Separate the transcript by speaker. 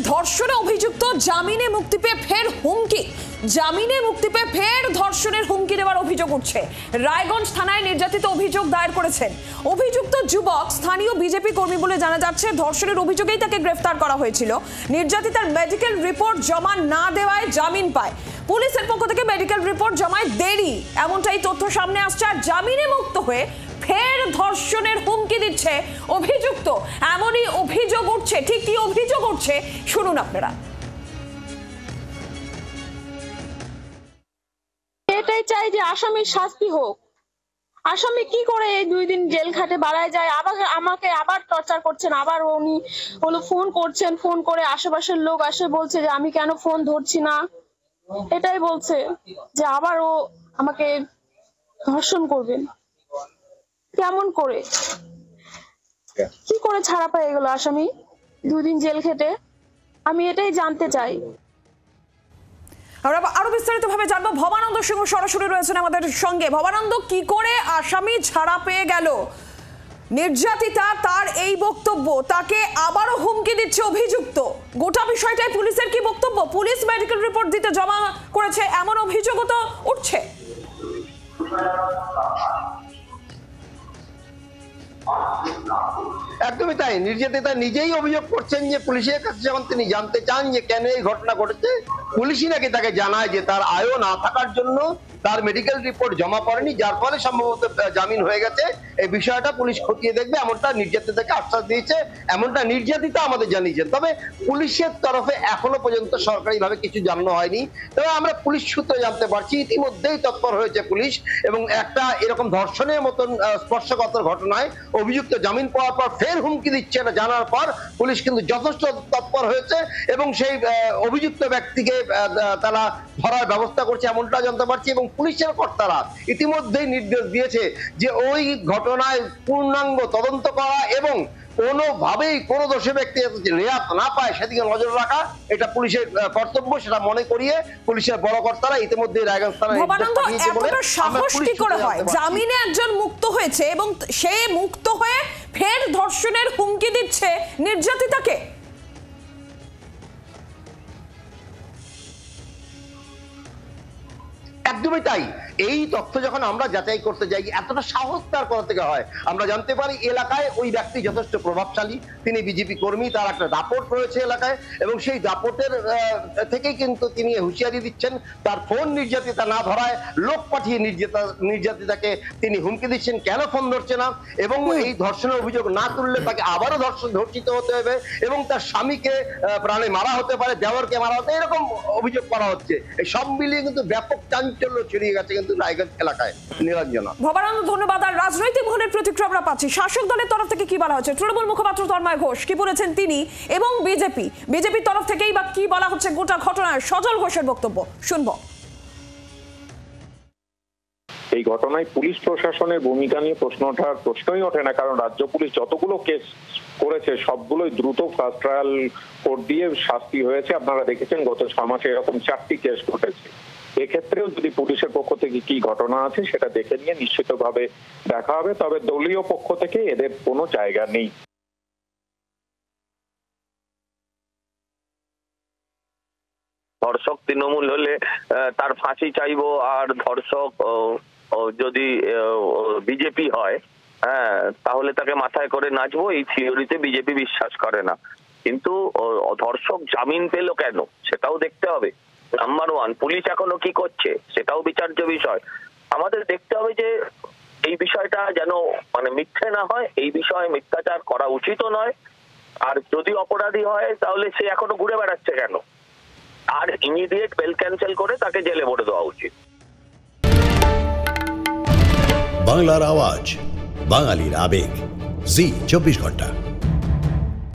Speaker 1: ধর্ষণে অভিযুক্ত জামিনে মুক্তি পেয়ে ফের হুমকি। জামিনে মুক্তি পেয়ে ফের ধর্ষণের হুমকি দেওয়ার অভিযোগ উঠছে। রায়গঞ্জ থানায় নির্যাতিত অভিযোগ দায়ের করেছেন অভিযুক্ত যুবক স্থানীয় বিজেপি কর্মী বলে জানা যাচ্ছে। ধর্ষণের অভিযোগেই তাকে গ্রেফতার করা হয়েছিল। নির্যাতিতার মেডিকেল রিপোর্ট জমা না দেওয়ায় জামিন পায়। পুলিশের পক্ষ থেকে মেডিকেল রিপোর্ট জমায় দেরি, এমনটাই তথ্য সামনে আসছে। আর জামিনে মুক্ত হয়ে ফের ধর্ষণের হুমকি দিচ্ছে অভিযুক্ত, এমনই অভিযোগ উঠছে। ঠিক কি অভিযোগ উঠছে শুনুন আপনারা।
Speaker 2: এটাই চাই যে আসামির শাস্তি হোক। আসামি কি করে এই 2 দিন জেল খাটে বাড়ায় যায়, আবার আমাকে আবার টর্চার করছেন। আবার উনি হলো ফোন করছেন, ফোন করে আশেপাশের লোক আসে বলছে যে আমি কেন ফোন ধরছি না, এটাই বলছে যে আবার ও আমাকে ধর্ষণ করবেন। কেমন করে কি করে ছাড়া পায় এগুলো আসামি 2 দিন জেল খেটে? আমি এটাই জানতে চাই।
Speaker 1: আমরা আরো বিস্তারিত ভাবে জানবো। ভবানন্দ সিংহ সরাসরি রয়েছেন আমাদের সঙ্গে। ভবানন্দ, কি করে আসামি ছাড়া পেয়ে গেল? নির্যাতিতা তার এই বক্তব্য, তাকে আবারও হুমকি দিচ্ছে অভিযুক্ত। গোটা বিষয়টাই পুলিশের কি বক্তব্য? পুলিশ মেডিকেল রিপোর্ট দিতে জমা করেছে, এমন অভিযোগও তো উঠছে।
Speaker 3: একদমই তাই। নির্যাতিতা নিজেই অভিযোগ করছেন যে পুলিশের কাছে যখন তিনি জানতে চান যে কেন এই ঘটনা ঘটেছে, পুলিশই নাকি তাকে জানায় যে তার আয়ও না থাকার জন্য তার মেডিকেল রিপোর্ট জমা করেনি, যার ফলে সম্ভবত জামিন হয়ে গেছে। এই বিষয়টা পুলিশ খতিয়ে দেখবে এমনটা নির্যাতিতাকে আশ্বাস দিয়েছে, এমনটা নির্যাতিতা আমাদের জানিয়েছেন। তবে পুলিশের তরফে এখনো পর্যন্ত সরকারিভাবে কিছু জানানো হয়নি। তবে আমরা পুলিশ সূত্রে জানতে পারছি ইতিমধ্যেই তৎপর হয়েছে পুলিশ, এবং একটা এরকম ধর্ষণের মতন স্পর্শকাতর ঘটনায় অভিযুক্ত জামিন পাওয়ার পর ফের হুমকি দিচ্ছে এটা জানার পর পুলিশ কিন্তু যথেষ্ট তৎপর হয়েছে এবং সেই অভিযুক্ত ব্যক্তিকে তারা ধরার ব্যবস্থা করছে এমনটা জানতে পারছি। এবং পুলিশের কর্তারা ইতিমধ্যেই নির্দেশ দিয়েছে যে ওই ঘটনায় পূর্ণাঙ্গ তদন্ত করা এবং কোনোভাবেই কোনো দোষী ব্যক্তি রেহাত না পায় সেদিকে নজর রাখা, এটা পুলিশের কর্তব্য। সেটা মনে করিয়ে পুলিশের বড় কর্তারা ইতিমধ্যে রায়গঞ্জ থানায়
Speaker 1: সাহস কি করে হয়? জামিনে একজন মুক্ত হয়েছে এবং সে মুক্ত হয়ে ফের ধর্ষণের হুমকি দিচ্ছে নির্যাতিতাকে।
Speaker 3: একদমই তাই। এই তথ্য যখন আমরা যাচাই করতে যাই এতটা সাহস তার কোথা থেকে হয় আমরা জানতে পারি। এলাকায় ওই ব্যক্তি যথেষ্ট প্রভাবশালী, তিনি বিজেপি কর্মী, তার একটা দাপট রয়েছে এলাকায় এবং সেই দাপটের থেকেই কিন্তু তিনি হুঁশিয়ারি দিচ্ছেন। তার ফোন নির্যাতিতা না ধরায় লোক পাঠিয়ে নির্যাতিতাকে তিনি হুমকি দিচ্ছেন কেন ফোন ধরছে না, এবং এই ধর্ষণের অভিযোগ না তুললে তাকে আবারও ধর্ষিত হতে হবে এবং তার স্বামীকে প্রাণে মারা হতে পারে, দেওরকে মারা হতে, এরকম অভিযোগ করা হচ্ছে। এই সব মিলিয়ে কিন্তু ব্যাপক চাঞ্চল্য ছড়িয়ে গেছে রায়গঞ্জ এলাকায়। নিরঞ্জনা,
Speaker 1: ভবানন্দ, ধন্যবাদ। আর রাজনৈতিক মহলের প্রতিক্রিয়া আমরা পাচ্ছি। শাসক দলের তরফ থেকে কি বলা হচ্ছে? তৃণমূল মুখপাত্র তন্ময় ঘোষ কি বলেছেন তিনি, এবং বিজেপির তরফ থেকেই বা কি বলা হচ্ছে গোটা ঘটনায়? সজল ঘোষের বক্তব্য শুনবো।
Speaker 4: এই ঘটনায় পুলিশ প্রশাসনের ভূমিকা নিয়ে প্রশ্নই ওঠে না, কারণ রাজ্য পুলিশ যতগুলো কেস করেছে সবগুলোই দ্রুত ফাস্ট ট্রায়াল কোর্ট দিয়ে শাস্তি হয়েছে। আপনারা দেখেছেন গত 6 মাসে এরকম 4টি কেস ঘটেছে। এক্ষেত্রেও যদি পুলিশের পক্ষ থেকে কি ঘটনা আছে সেটা দেখে নিয়ে নিশ্চিতভাবে দেখা হবে। তবে দলীয় পক্ষ থেকে এদের কোনো জায়গা নেই।
Speaker 5: ধর্ষক তৃণমূল হলে তার ফাঁসি চাইবো, আর ধর্ষক যদি বিজেপি হয় তাহলে তাকে মাথায় করে নাচবো, এই থিওরিতে বিজেপি বিশ্বাস করে না। কিন্তু ধর্ষক জামিন পেল কেন সেটাও দেখতে হবে। নাম্বার 1, পুলিশ এখনো কি করছে সেটাও বিচার্য বিষয়। আমাদের দেখতে হবে যে এই বিষয়টা যেন মিথ্যে না হয়, এই বিষয়ে মিথ্যাচার করা উচিতও নয়। আর যদি অপরাধী হয় তাহলে সে এখনো ঘুরে বেড়াচ্ছে কেন? আর ইমিডিয়েট বেল ক্যান্সেল করে তাকে জেলে ভরে দেওয়া উচিত।
Speaker 6: বাংলার আওয়াজ, বাঙালির আবেগ, জি 24 ঘন্টা।